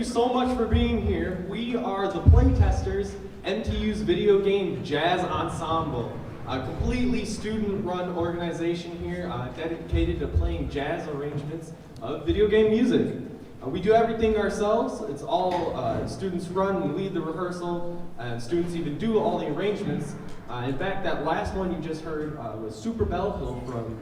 so much for being here. We are the Playtesters, MTU's video game jazz ensemble. A completely student-run organization here dedicated to playing jazz arrangements of video game music. We do everything ourselves. It's all students run and lead the rehearsal, and students even do all the arrangements. In fact, that last one you just heard was Super Belleville from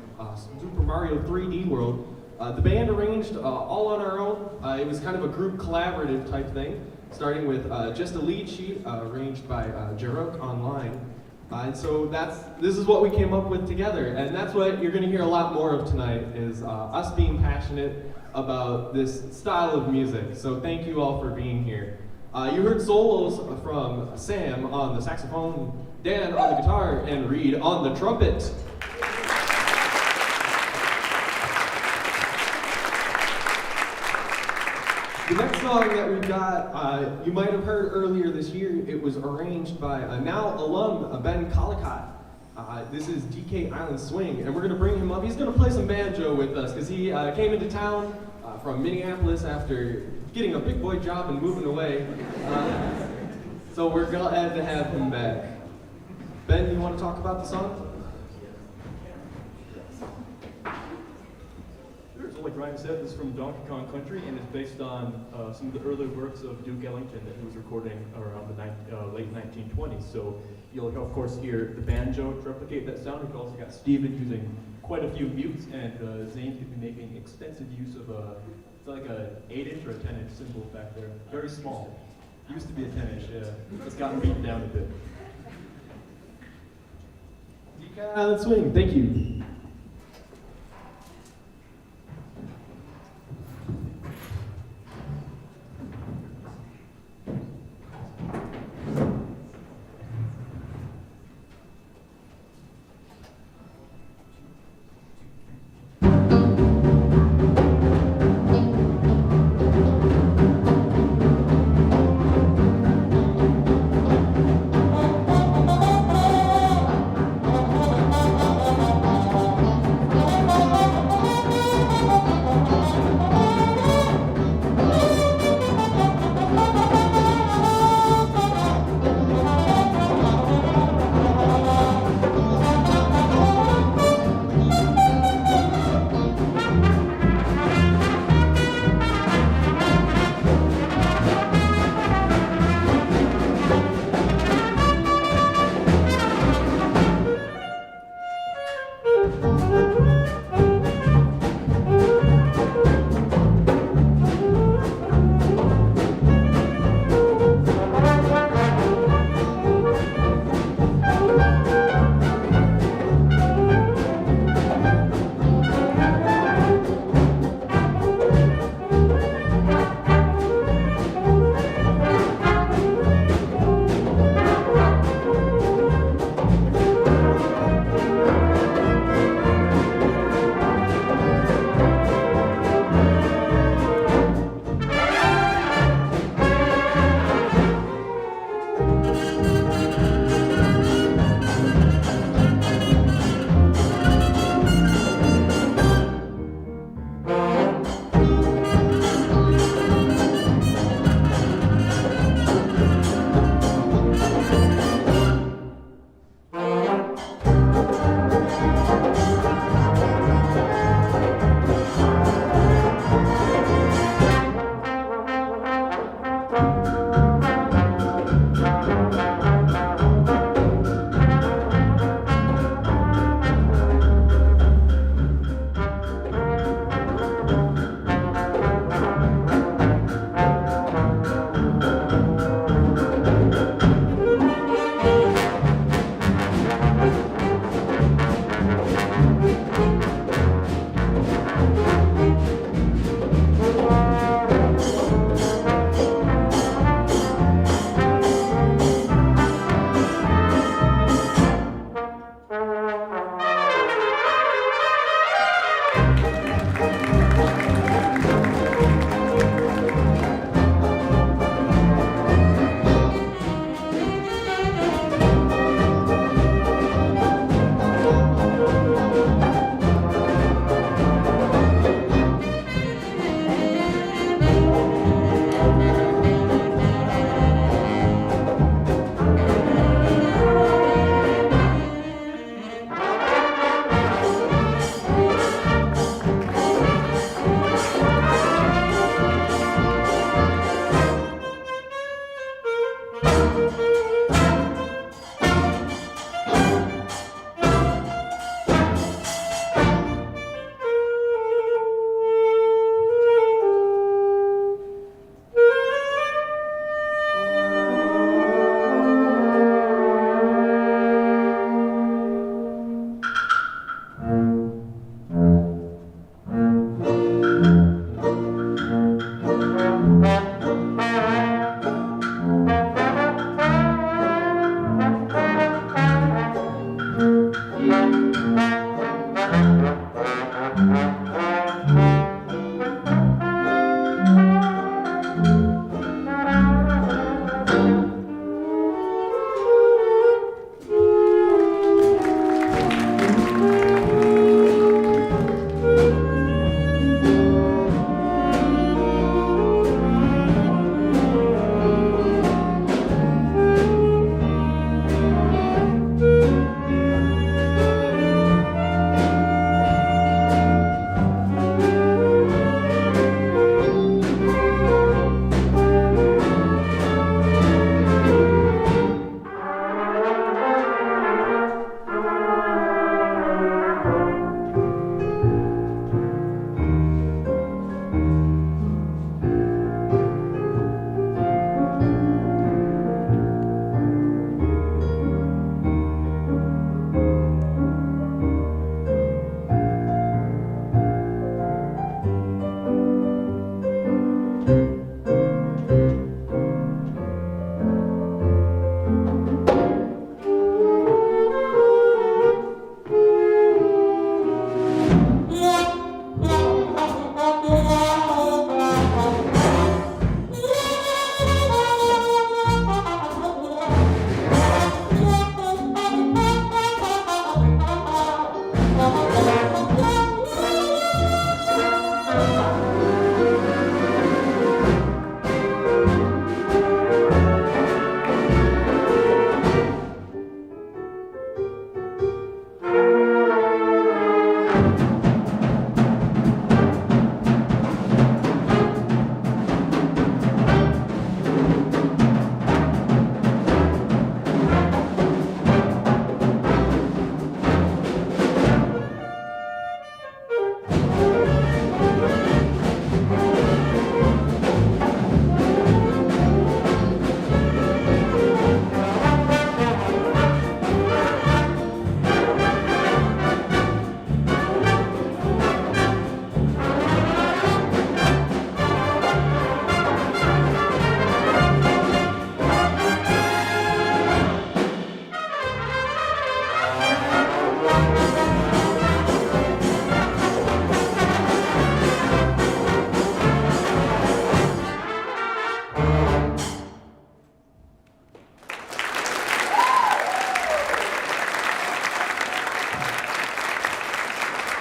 Super Mario 3D World. The band arranged all on our own. It was kind of a group collaborative type thing, starting with just a lead sheet arranged by Jarok online. And so this is what we came up with together, and that's what you're going to hear a lot more of tonight, is us being passionate about this style of music. So thank you all for being here. You heard solos from Sam on the saxophone, Dan on the guitar, and Reed on the trumpet. The next song that we've got, you might have heard earlier this year. It was arranged by now alum Ben Collicott. This is DK Island Swing, and we're going to bring him up. He's going to play some banjo with us because he came into town from Minneapolis after getting a big boy job and moving away. So we're glad to have him back. Ben, you want to talk about the song? Like Ryan said, this is from Donkey Kong Country, and it's based on some of the early works of Duke Ellington that he was recording around the late 1920s. So you'll, of course, hear the banjo replicate that sound. We've also got Steven using quite a few mutes, and Zane could be making extensive use of it's like a 8-inch or a 10-inch cymbal back there. Very small. Used to be a 10-inch. It's gotten beaten down a bit. DK Island Swing, thank you.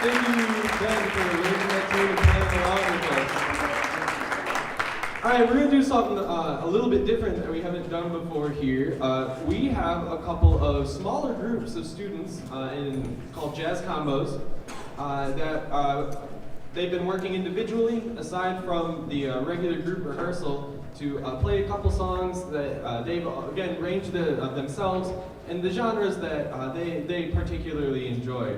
Thank you, Ben, for raising that tune and playing along with us. All right, we're going to do something a little bit different that we haven't done before here. We have a couple of smaller groups of students called Jazz Combos that they've been working individually, aside from the regular group rehearsal, to play a couple songs that they've, again, ranged themselves in the genres that they particularly enjoy.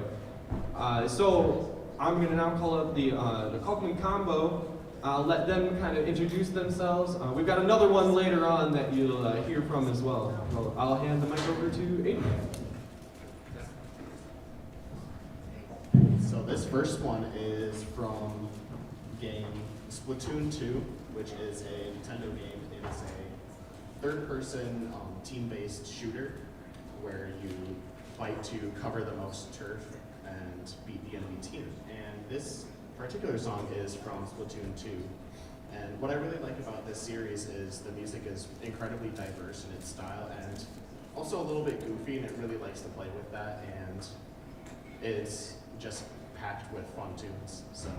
So I'm going to now call up the Cockman Combo. Let them kind of introduce themselves. We've got another one later on that you'll hear from as well. I'll hand the mic over to Aiden. So this first one is from game Splatoon 2, which is a Nintendo game. It is a third-person team-based shooter where you fight to cover the most turf and beat the enemy team. And this particular song is from Splatoon 2. And what I really like about this series is the music is incredibly diverse in its style and also a little bit goofy, and it really likes to play with that, and it's just packed with fun tunes. So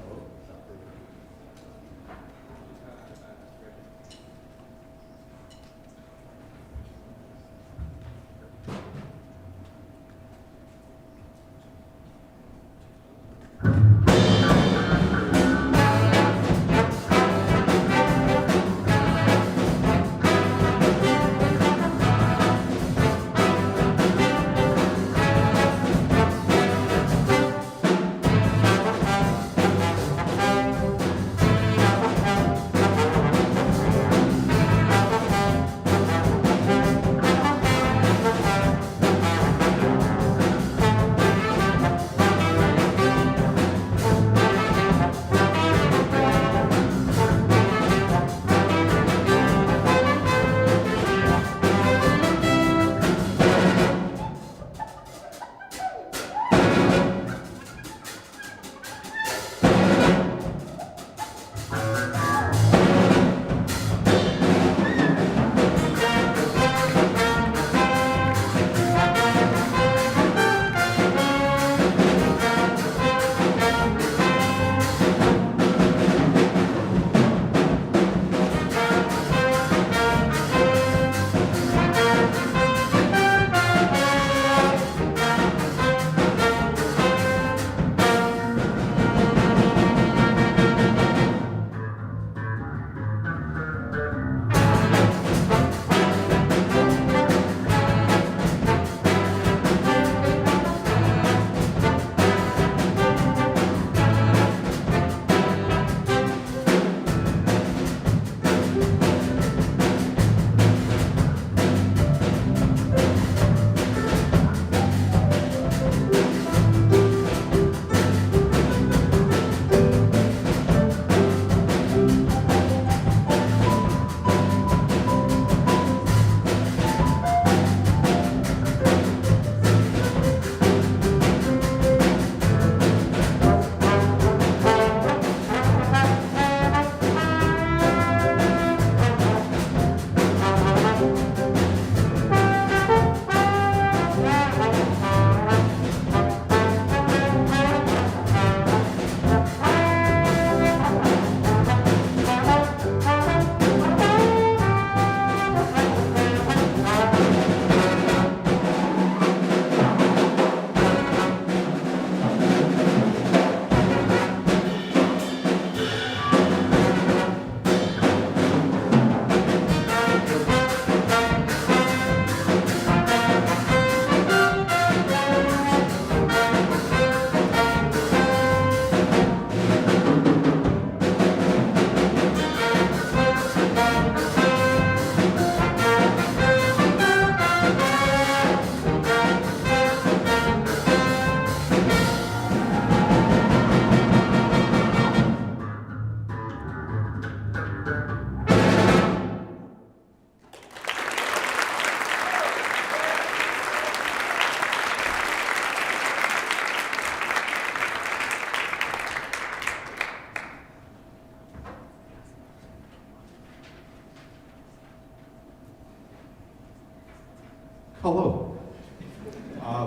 Hello.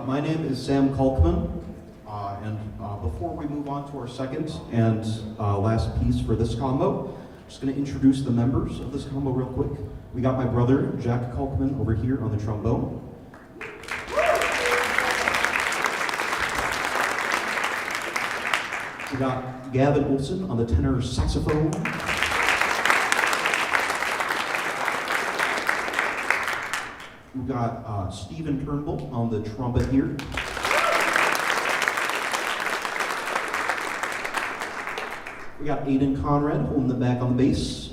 My name is Sam Kalkman. Before we move on to our second and last piece for this combo, just going to introduce the members of this combo real quick. We got my brother, Jack Kalkman, over here on the trombone. We got Gavin Olson on the tenor saxophone. We got Stephen Turnbull on the trumpet here. We got Aiden Conrad holding the back on the bass.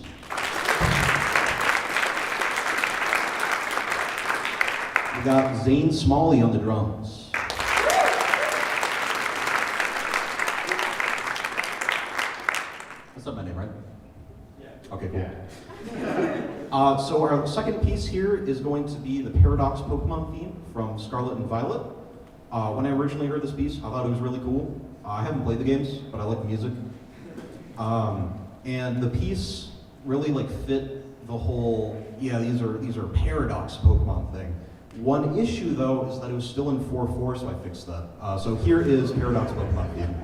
We got Zane Smalley on the drums. That's not my name, right? Yeah. Okay, cool. So our second piece here is going to be the Paradox Pokemon theme from Scarlet and Violet. When I originally heard this piece, I thought it was really cool. I haven't played the games, but I like the music. And the piece really fit the whole, these are Paradox Pokemon thing. One issue though is that it was still in 4/4, so I fixed that. So here is Paradox Pokemon theme.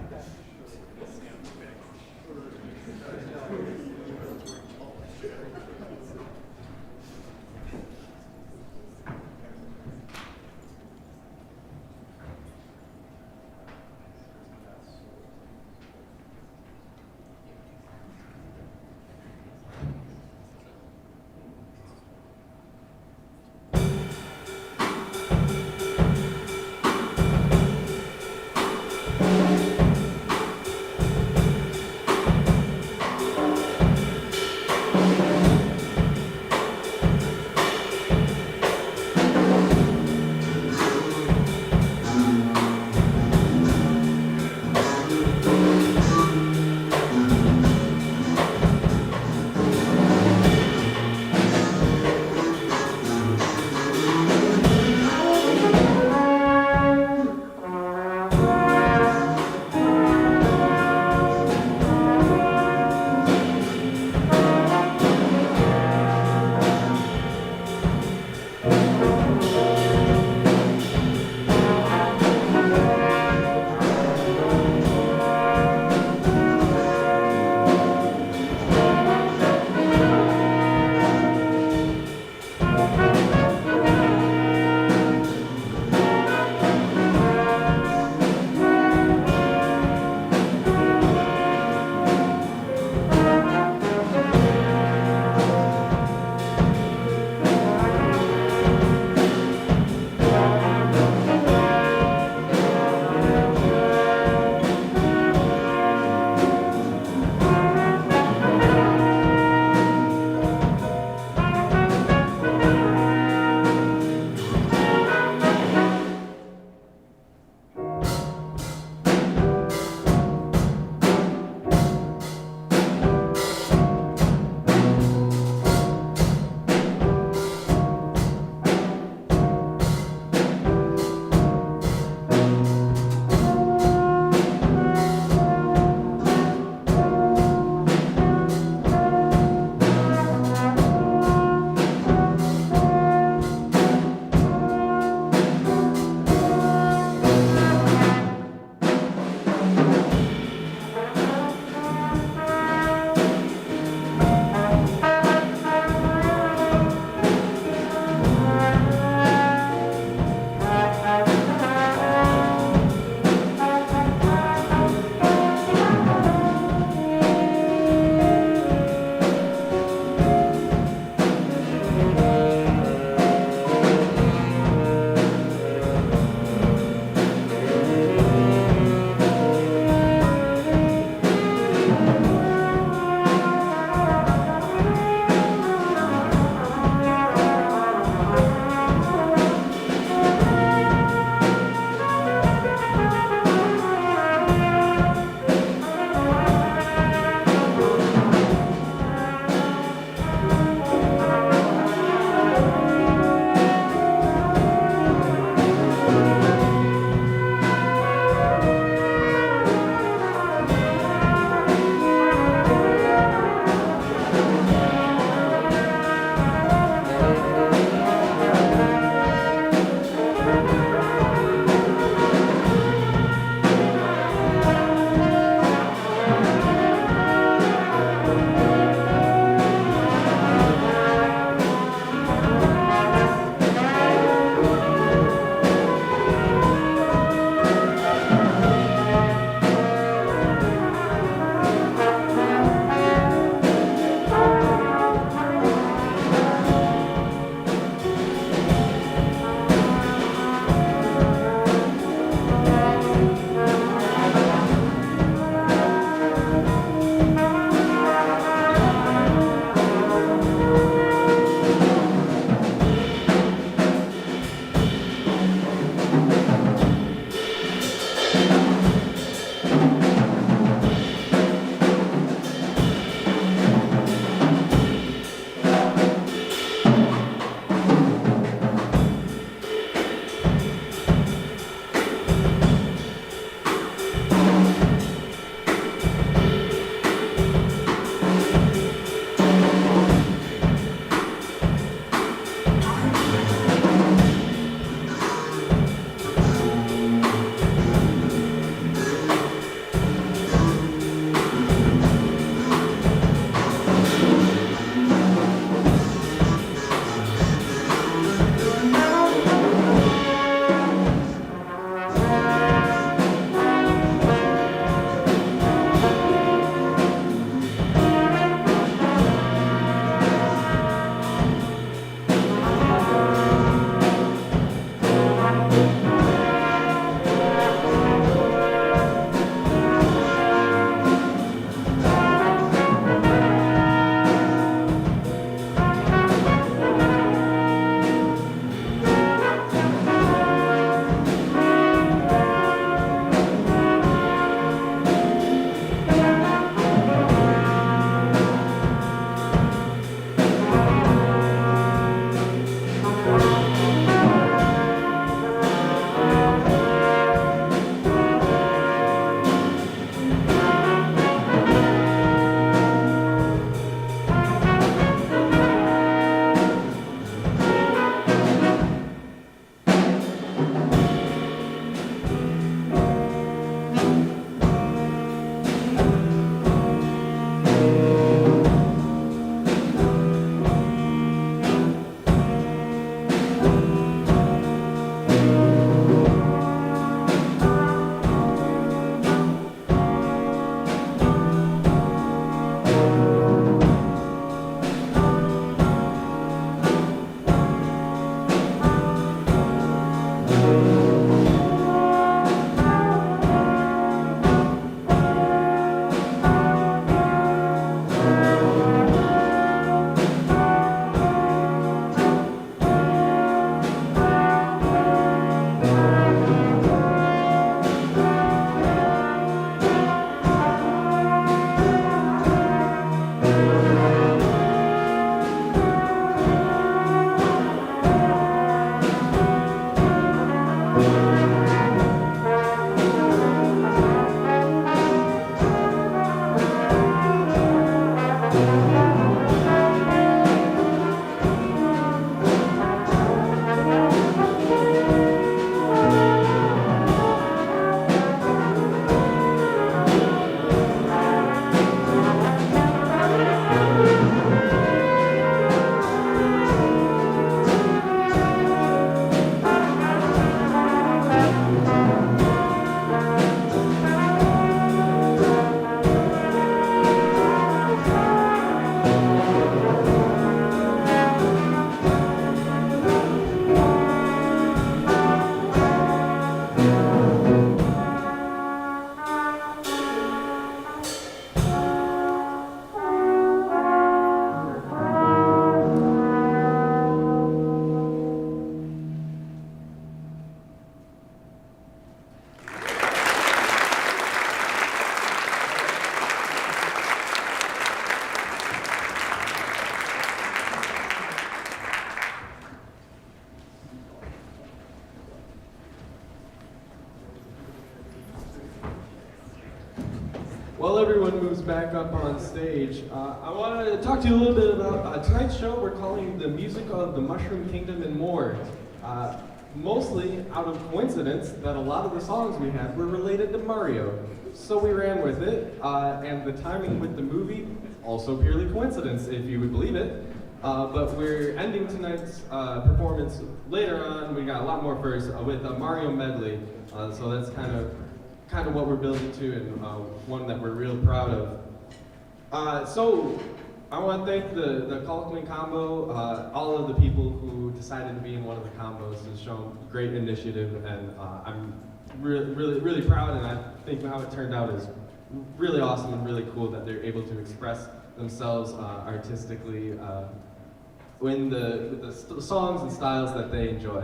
While everyone moves back up on stage, I want to talk to you a little bit about tonight's show. We're calling The Music of the Mushroom Kingdom and More. Mostly out of coincidence that a lot of the songs we had were related to Mario. So we ran with it, and the timing with the movie, also purely coincidence, if you would believe it. But we're ending tonight's performance later on. We got a lot more first with a Mario medley. So that's kind of what we're building to, and one that we're real proud of. So I want to thank the Keweenaw combo, all of the people who decided to be in one of the combos has shown great initiative, and I'm really proud, and I think how it turned out is really awesome and really cool that they're able to express themselves artistically with the songs and styles that they enjoy.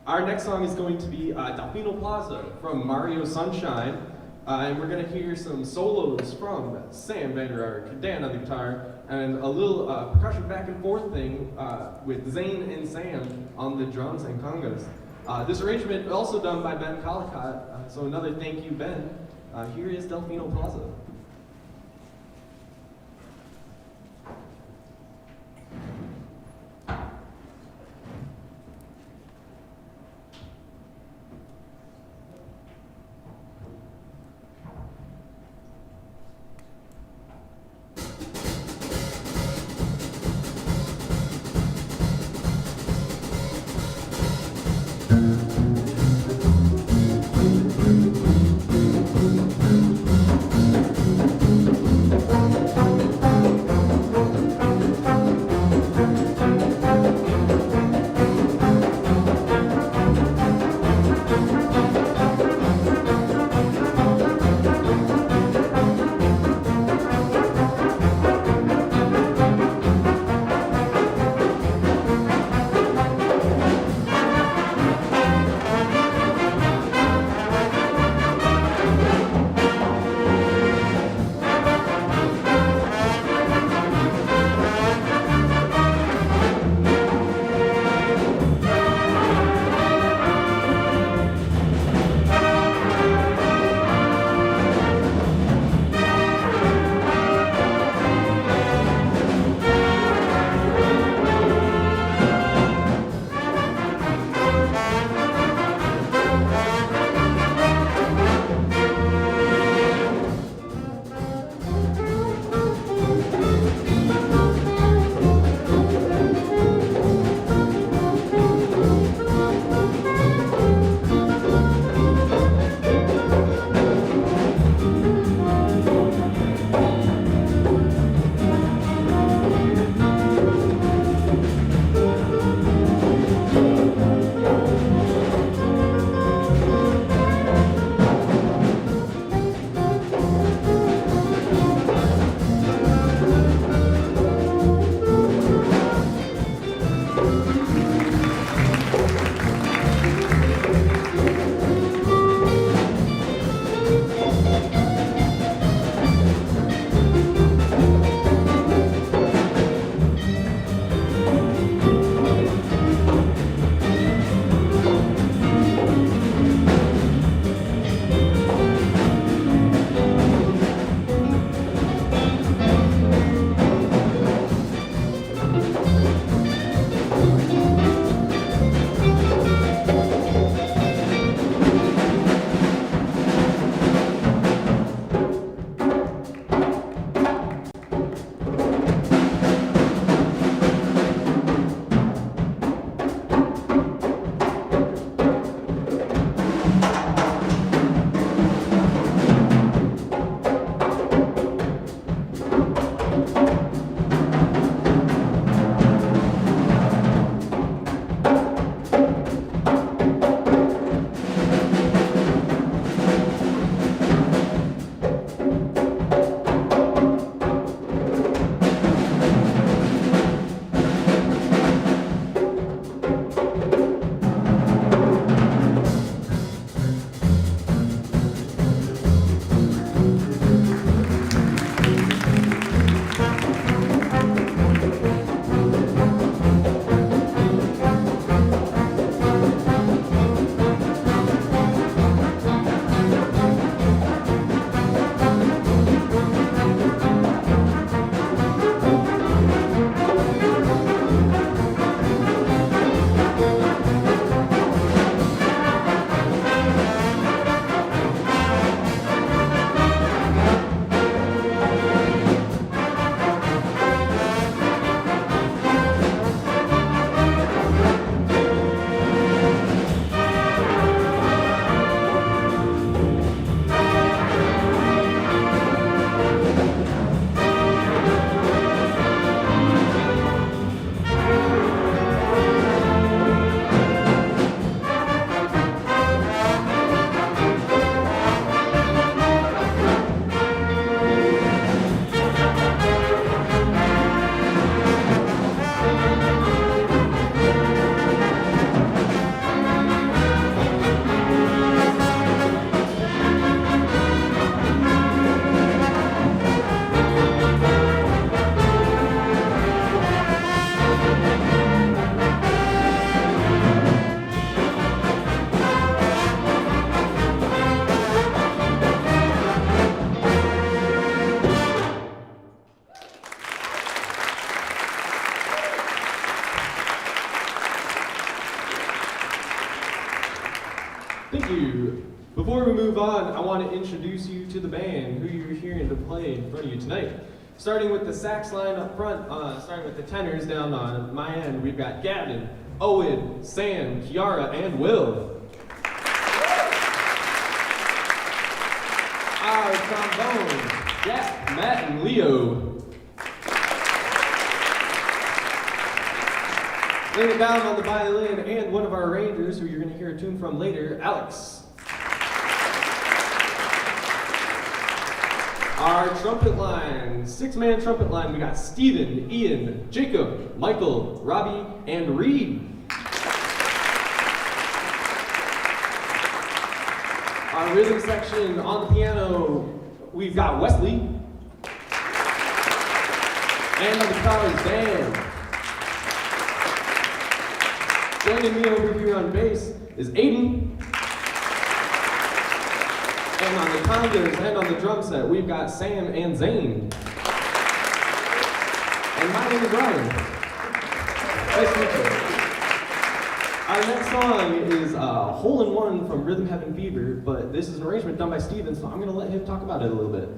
Our next song is going to be Delfino Plaza from Mario Sunshine, and we're going to hear some solos from Sam Vanderark, Dan on the guitar, and a little percussion back and forth thing with Zane and Sam on the drums and congas. This arrangement also done by Ben Collicott, so another thank you, Ben. Here is Delfino Plaza. Thank you. Before we move on, I want to introduce you to the band who you're hearing to play in front of you tonight. Starting with the sax line up front, starting with the tenors down on my end, we've got Gavin, Owen, Sam, Kiara, and Will. Our trombone, Jack, Matt, and Leo. Laying it down on the violin, and one of our arrangers, who you're going to hear a tune from later, Alex. Our trumpet line, 6-man trumpet line, we got Steven, Ian, Jacob, Michael, Robbie, and Reed. Our rhythm section on the piano, we've got Wesley. And on the guitars, Dan. Joining me over here on bass is Aiden. And on the congas and on the drum set, we've got Sam and Zane. And my name is Ryan. Nice to meet you. Our next song is Hole in One from Rhythm Heaven Fever, but this is an arrangement done by Steven, so I'm going to let him talk about it a little bit.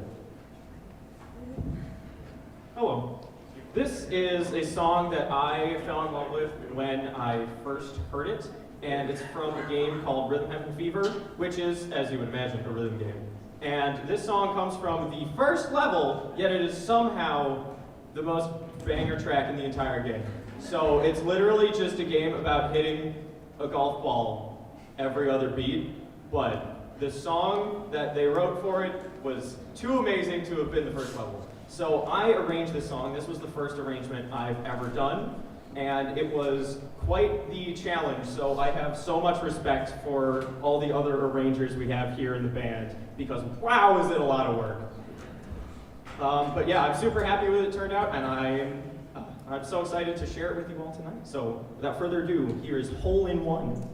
Hello. This is a song that I fell in love with when I first heard it, and it's from a game called Rhythm Heaven Fever, which is, as you would imagine, a rhythm game. And this song comes from the first level, yet it is somehow the most banger track in the entire game. So it's literally just a game about hitting a golf ball every other beat, but the song that they wrote for it was too amazing to have been the first level. So I arranged this song. This was the first arrangement I've ever done, and it was quite the challenge. So I have so much respect for all the other arrangers we have here in the band, because wow, is it a lot of work. But yeah, I'm super happy with it turned out, and I'm so excited to share it with you all tonight. So without further ado, here is Hole in One.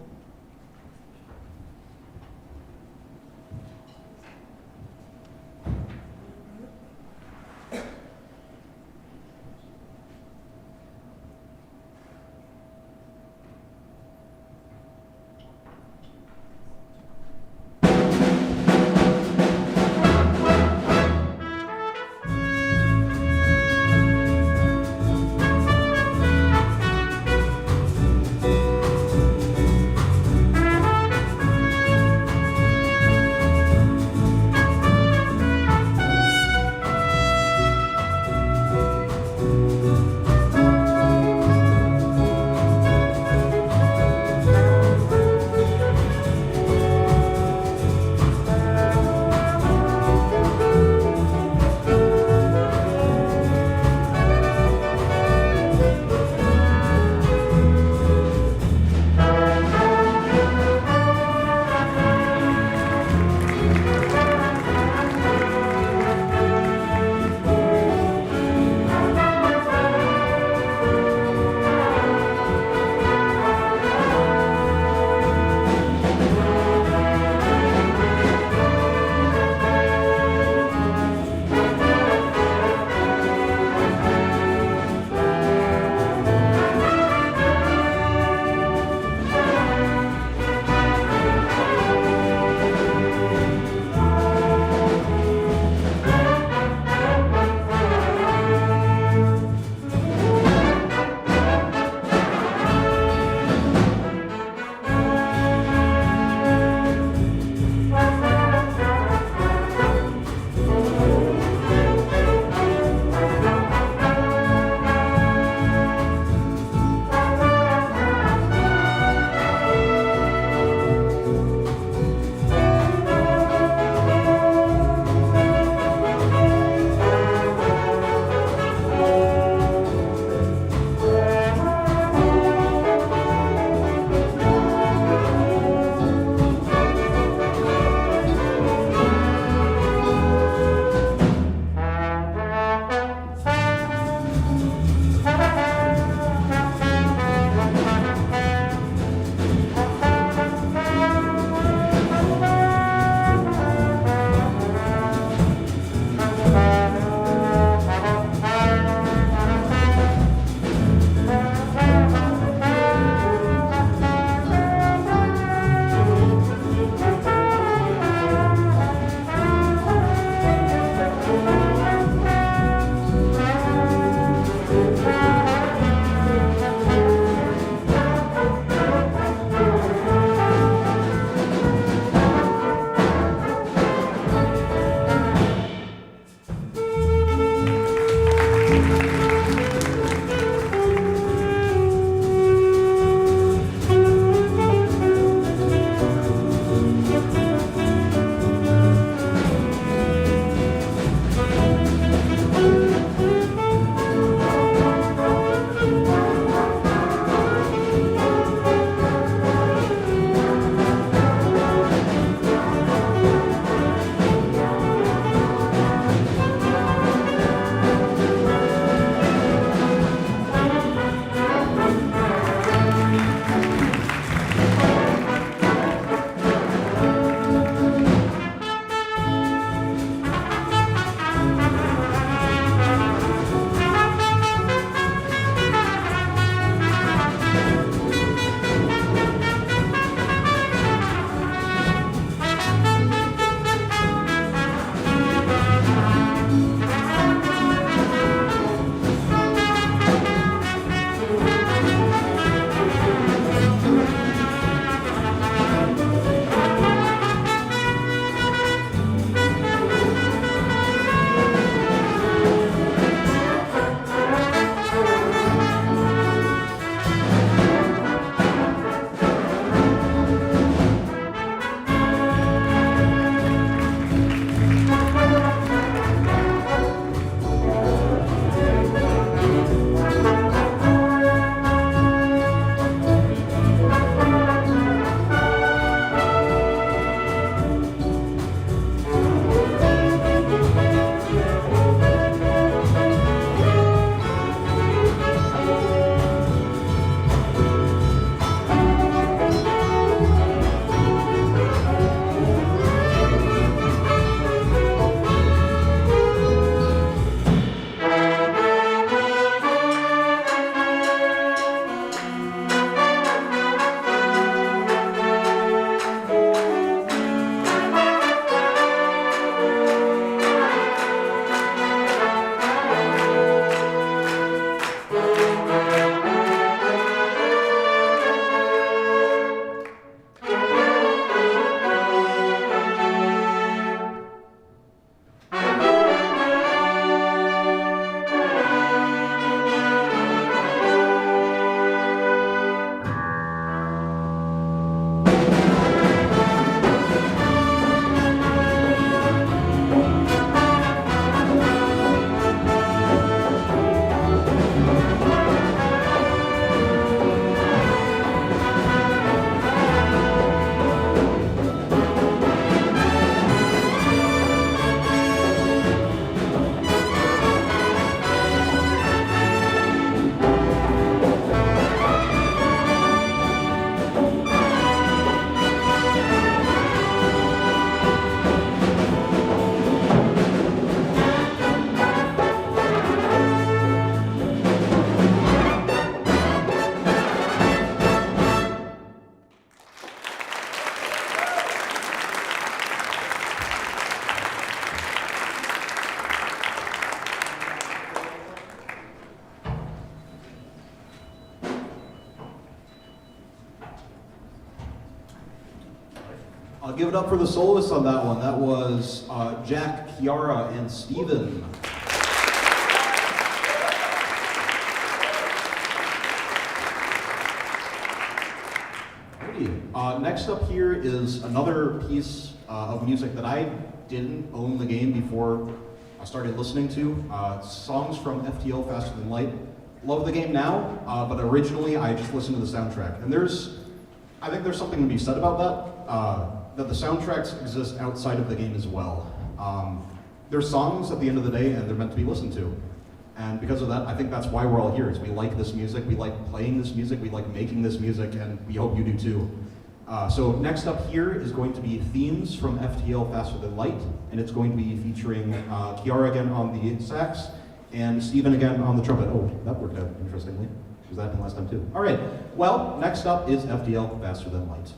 Give it up for the soloists on that one. That was Jack, Kiara, and Steven. Next up here is another piece of music that I didn't own the game before I started listening to. Songs from FTL Faster Than Light. Love the game now, but originally I just listened to the soundtrack. And I think there's something to be said about that the soundtracks exist outside of the game as well. They're songs at the end of the day, and they're meant to be listened to. And because of that, I think that's why we're all here, is we like this music, we like playing this music, we like making this music, and we hope you do too. So next up here is going to be themes from FTL Faster Than Light, and it's going to be featuring Kiara again on the sax, and Steven again on the trumpet. Oh, that worked out interestingly. She was that last time too. All right, well, next up is FTL Faster Than Light.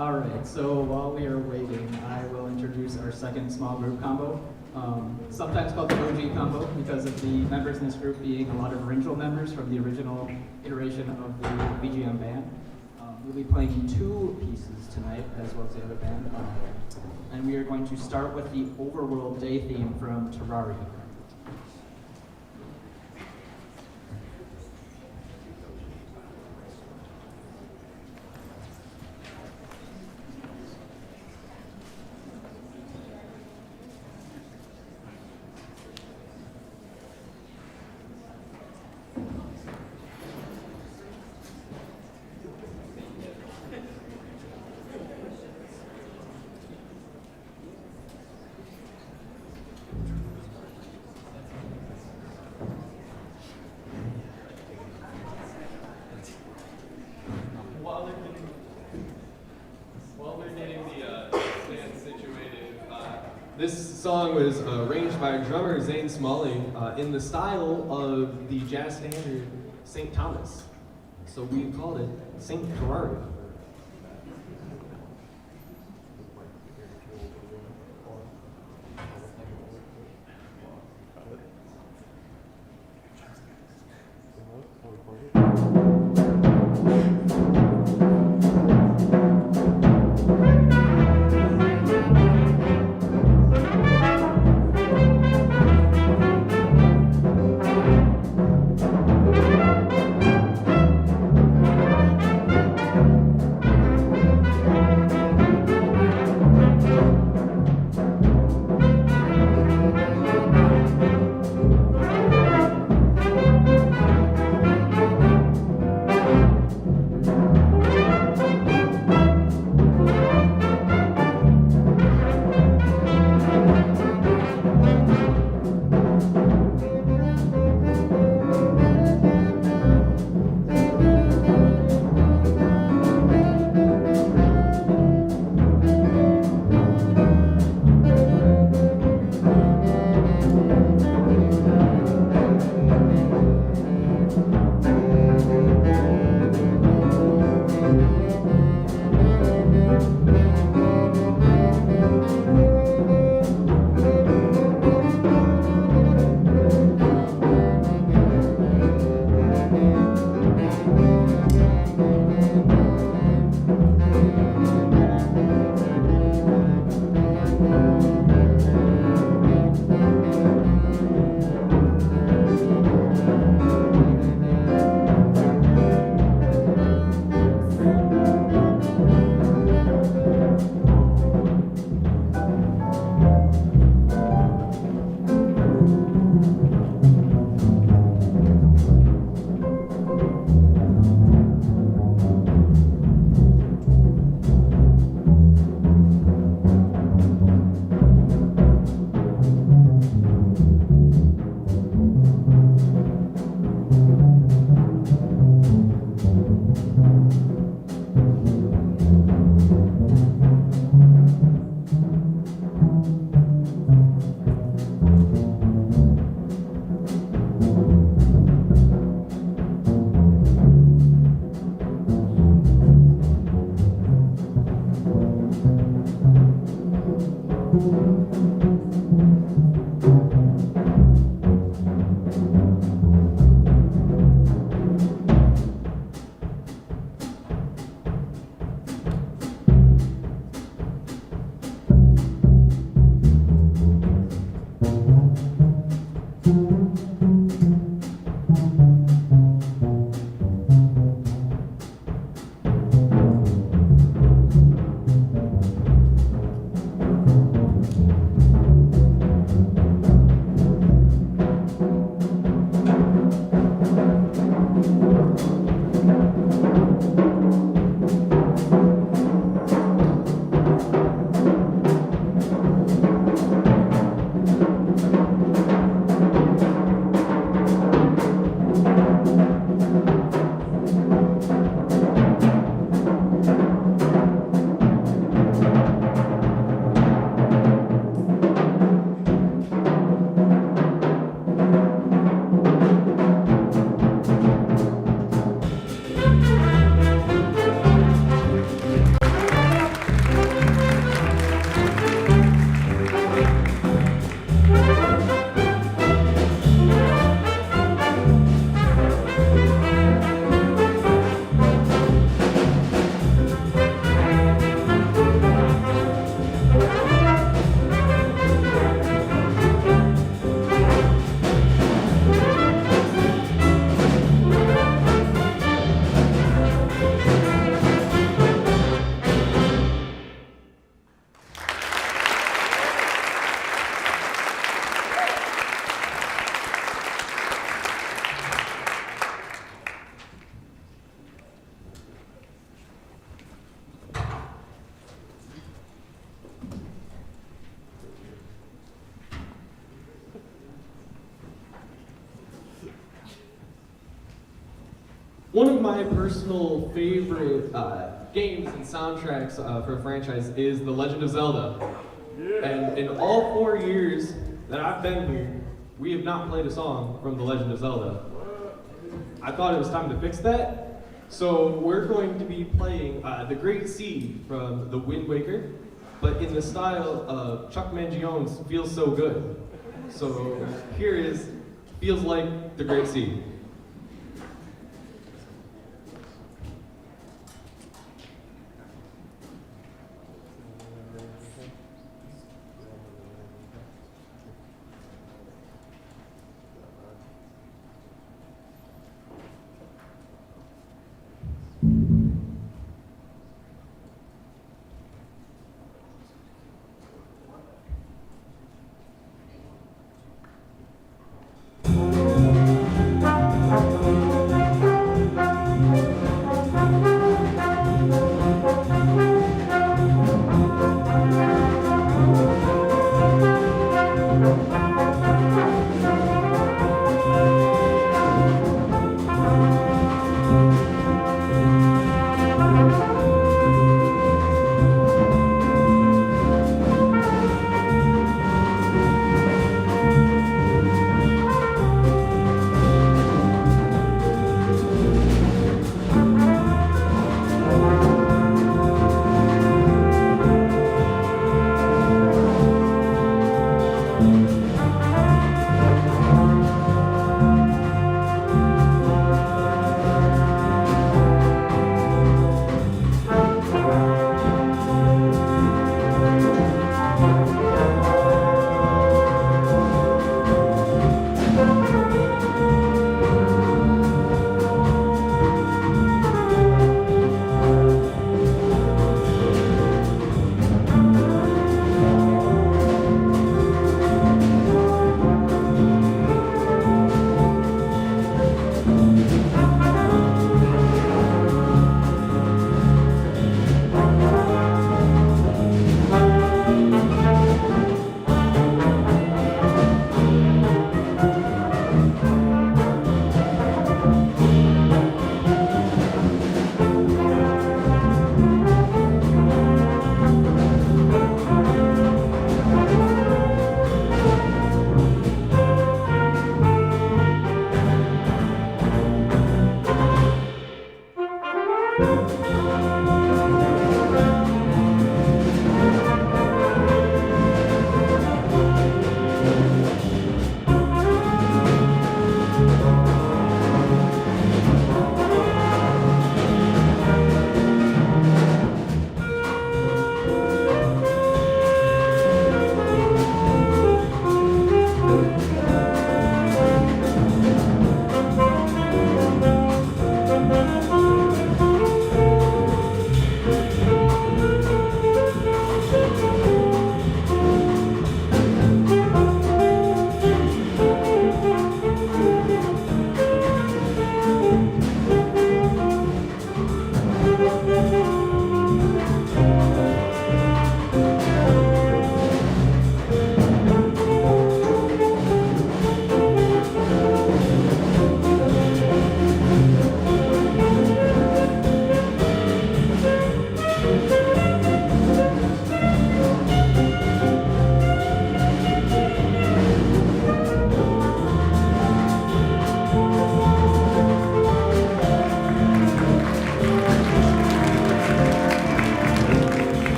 All right, so while we are waiting, I will introduce our second small group combo, sometimes called the OG combo because of the members in this group being a lot of original members from the original iteration of the VGM band. We'll be playing 2 pieces tonight, as well as the other band, and we are going to start with the Overworld Day theme from Terraria. While they're getting the stand situated, this song was arranged by drummer Zane Smalley in the style of the jazz standard St. Thomas. So we called it St. Terraria. One of my personal favorite games and soundtracks for a franchise is The Legend of Zelda. And in all 4 years that I've been here, we have not played a song from The Legend of Zelda. I thought it was time to fix that, so we're going to be playing The Great Sea from The Wind Waker, but in the style of Chuck Mangione's Feels So Good. So here is Feels Like The Great Sea.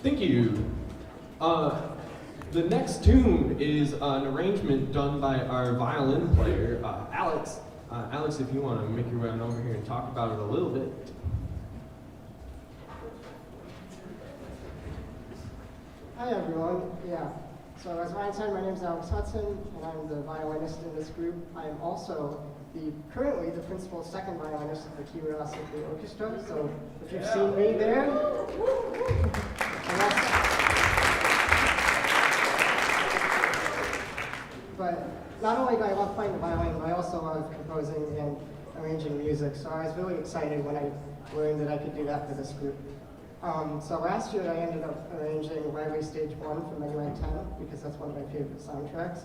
Thank you. The next tune is an arrangement done by our violin player, Alex. Alex, if you want to make your way on over here and talk about it a little bit. Hi everyone. Yeah. So as Ryan said, my name is Alex Hudson, and I'm the violinist in this group. I am also currently the principal second violinist of the Keweenaw orchestra. So if you've seen me there, and but not only do I love playing the violin, but I also love composing and arranging music. So I was really excited when I learned that I could do that for this group. So last year I ended up arranging Lively Stage 1 from Mega Man 10 because that's one of my favorite soundtracks.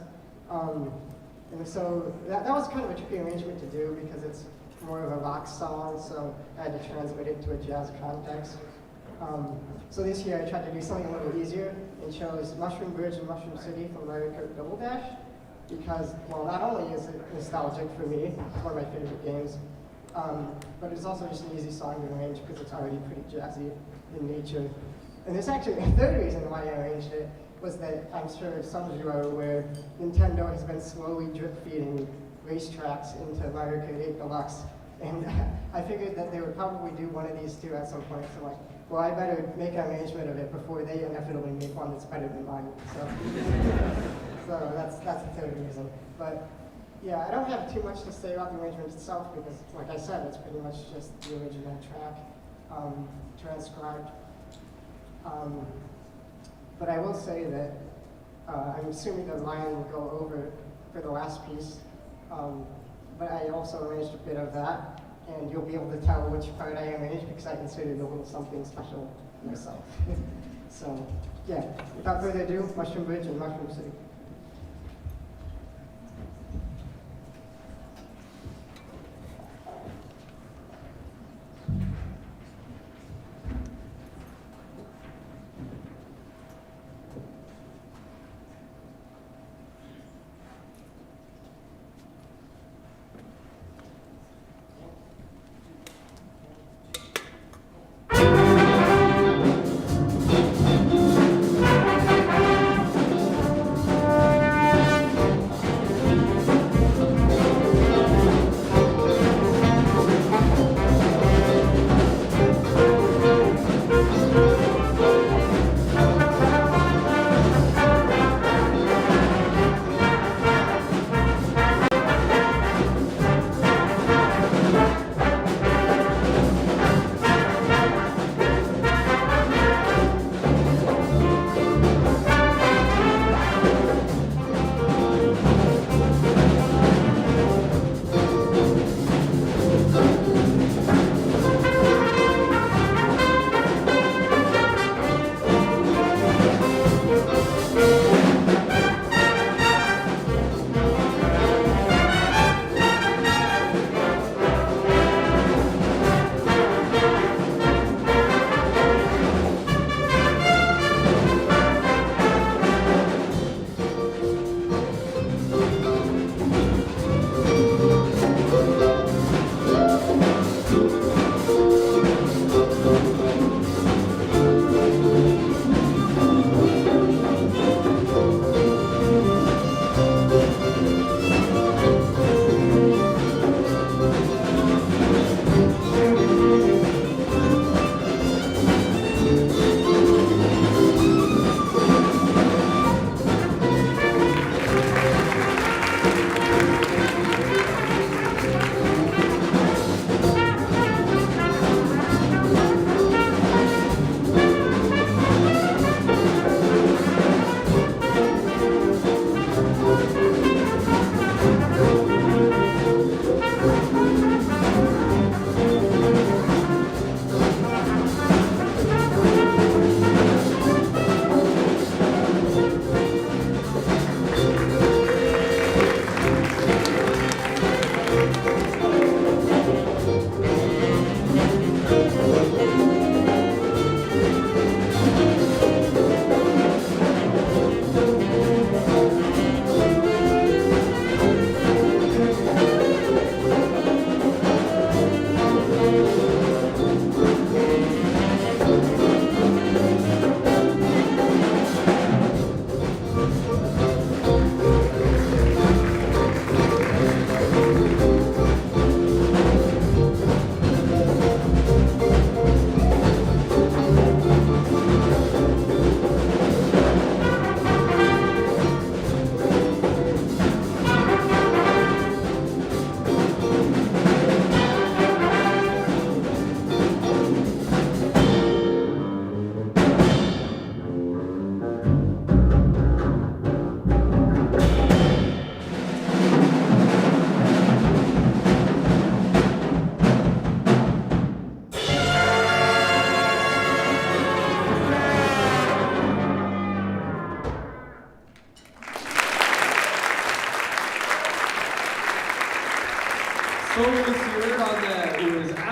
And so that was kind of a tricky arrangement to do because it's more of a rock song, so I had to translate it to a jazz context. So this year I tried to do something a little easier and chose Mushroom Bridge and Mushroom City from Mario Kart Double Dash because, well, not only is it nostalgic for me, it's one of my favorite games, but it's also just an easy song to arrange because it's already pretty jazzy in nature. And there's actually a third reason why I arranged it was that I'm sure some of you are aware, Nintendo has been slowly drip feeding racetracks into Mario Kart 8 Deluxe. And I figured that they would probably do one of these two at some point. So I'm like, well, I better make an arrangement of it before they inevitably make one that's better than mine. So that's the third reason. But yeah, I don't have too much to say about the arrangement itself because, like I said, it's pretty much just the original track transcribed. But I will say that I'm assuming that Ryan will go over for the last piece. But I also arranged a bit of that, and you'll be able to tell which part I arranged because I considered a little something special myself. So, yeah, without further ado, Mushroom Bridge and Mushroom City.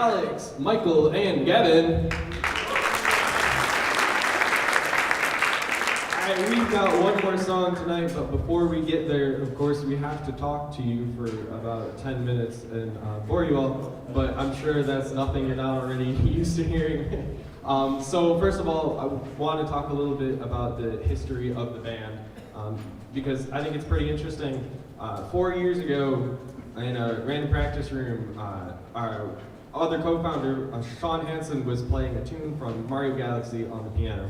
Alex, Michael, and Gavin. Alright, we've got one more song tonight, but before we get there, of course, we have to talk to you for about 10 minutes and bore you all, but I'm sure that's nothing you're not already used to hearing. So first of all, I want to talk a little bit about the history of the band, because I think it's pretty interesting. 4 years ago, in a random practice room, our other co-founder, Sean Hansen, was playing a tune from Mario Galaxy on the piano.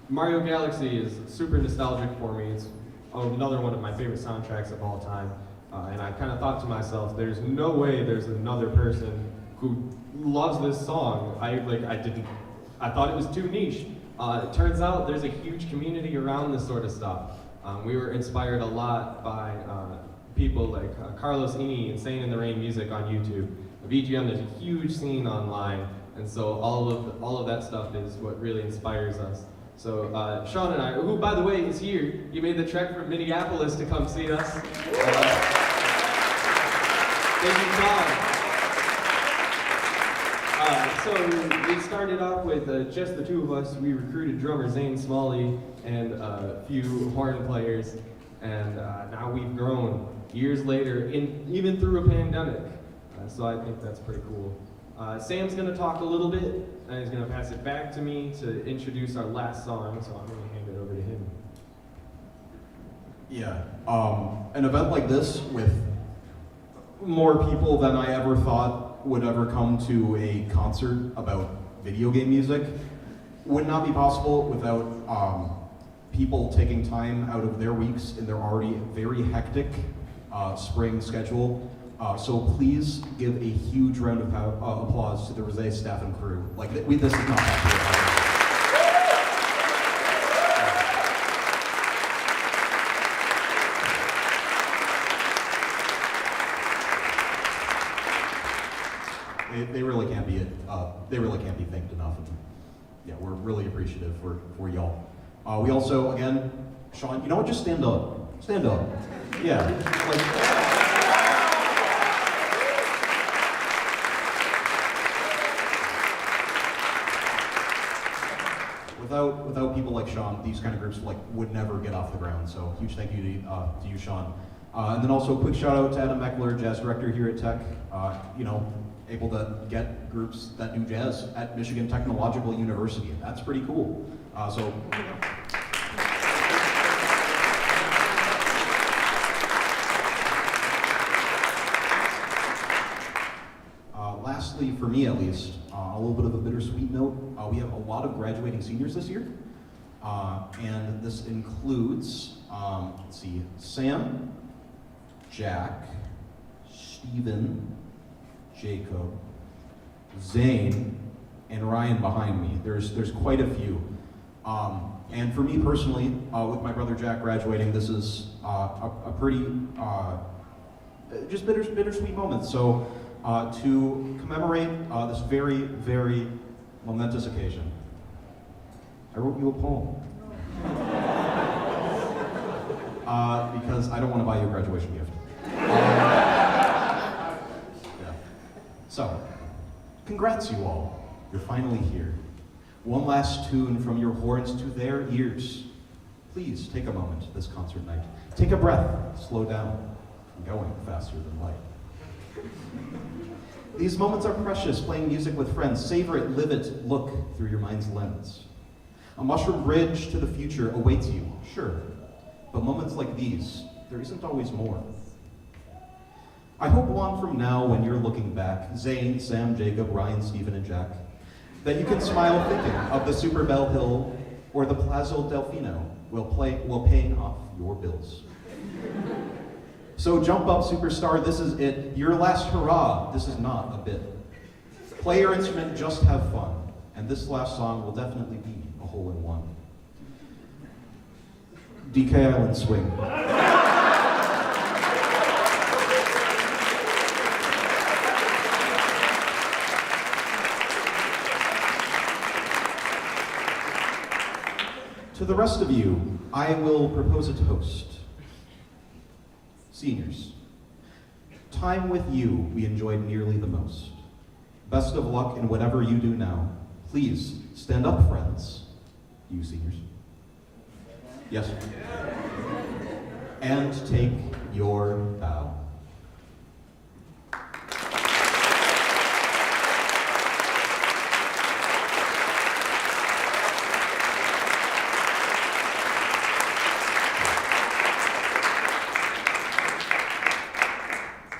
Mario Galaxy is super nostalgic for me. It's another one of my favorite soundtracks of all time. And I kind of thought to myself, there's no way there's another person who loves this song. I thought it was too niche. It turns out there's a huge community around this sort of stuff. We were inspired a lot by people like Carlos Ini, Insane in the Rain Music on YouTube. VGM, there's a huge scene online, and so all of that stuff is what really inspires us. So Sean and I, who by the way is here, you made the trek from Minneapolis to come see us. Thank you, Sean. So we started off with just the two of us. We recruited drummer Zane Smalley and a few horn players, and now we've grown years later, even through a pandemic. So I think that's pretty cool. Sam's going to talk a little bit, and he's going to pass it back to me to introduce our last song, so I'm going to hand it over to him. Yeah, an event like this with more people than I ever thought would ever come to a concert about video game music would not be possible without people taking time out of their weeks in their already very hectic spring schedule. So please give a huge round of applause to the Rozsa staff and crew. Like, this is not possible. They really can't be they really can't be thanked enough. And yeah, we're really appreciative for y'all. We also, again, Sean, you know what? Just stand up. Stand up. Yeah. Without people like Sean, these kind of groups would never get off the ground. So huge thank you to you, Sean. And then also a quick shout out to Adam Meckler, jazz director here at Tech. Able to get groups that do jazz at Michigan Technological University. That's pretty cool. Lastly, for me at least, a little bit of a bittersweet note. We have a lot of graduating seniors this year. And this includes, let's see, Sam, Jack, Steven, Jacob, Zane, and Ryan behind me. There's quite a few. And for me personally, with my brother Jack graduating, this is a pretty, just bittersweet moment. So to commemorate this very, very momentous occasion, I wrote you a poem. Because I don't want to buy you a graduation gift. So, congrats you all. You're finally here. One last tune from your horns to their ears. Please take a moment this concert night. Take a breath, slow down. I'm going faster than light. These moments are precious, playing music with friends. Savor it, live it, look through your mind's lens. A mushroom bridge to the future awaits you, sure. But moments like these, there isn't always more. I hope long from now, when you're looking back, Zane, Sam, Jacob, Ryan, Stephen, and Jack, that you can smile thinking of the Super Bell Hill or the Plazo Delfino while paying off your bills. So jump up, superstar, this is it. Your last hurrah, this is not a bit. Play your instrument, just have fun. And this last song will definitely be a hole-in-one. DK Island Swing. To the rest of you, I will propose a toast. Seniors, time with you we enjoyed nearly the most. Best of luck in whatever you do now. Please stand up, friends. You seniors. Yes. And take your bow.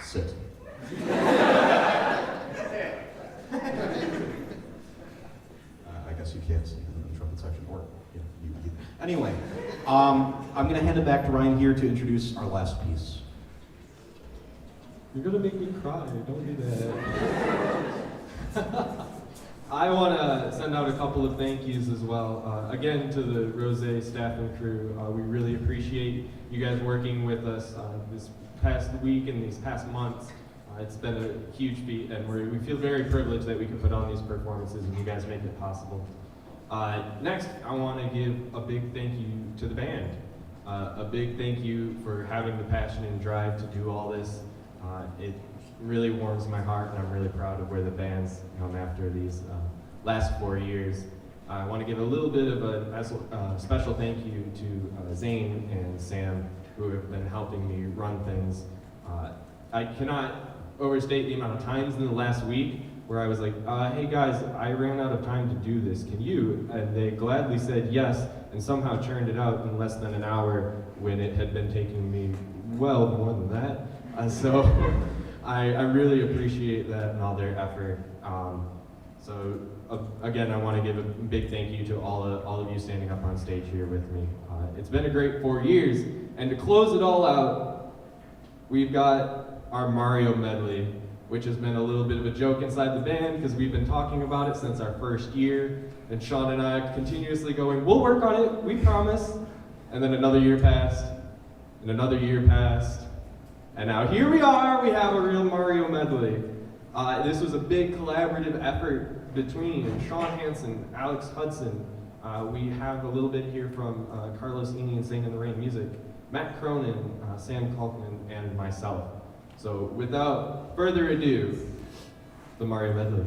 Sit. I guess you can't see in the trumpet section, or you. Anyway, I'm going to hand it back to Ryan here to introduce our last piece. You're gonna make me cry. Don't do that. I want to send out a couple of thank yous as well. Again, to the Rozsa staff and crew. We really appreciate you guys working with us this past week and these past months. It's been a huge feat, and we feel very privileged that we can put on these performances and you guys make it possible. Next, I want to give a big thank you to the band. A big thank you for having the passion and drive to do all this. It really warms my heart, and I'm really proud of where the band's come after these last 4 years. I want to give a little bit of a special thank you to Zane and Sam, who have been helping me run things. I cannot overstate the amount of times in the last week where I was like, hey guys, I ran out of time to do this, can you? And they gladly said yes, and somehow churned it out in less than an hour when it had been taking me well more than that. So I really appreciate that and all their effort. Again, I want to give a big thank you to all of you standing up on stage here with me. It's been a great 4 years, and to close it all out, we've got our Mario medley, which has been a little bit of a joke inside the band because we've been talking about it since our first year, and Sean and I continuously going, we'll work on it, we promise. And then another year passed, and another year passed, and now here we are, we have a real Mario medley. This was a big collaborative effort between Sean Hansen, Alex Hudson. We have a little bit here from Carlos Eni and Sing in the Rain Music, Matt Cronin, Sam Kalkman, and myself. So without further ado, the Mario medley.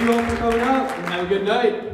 you all for coming out, and have a good night.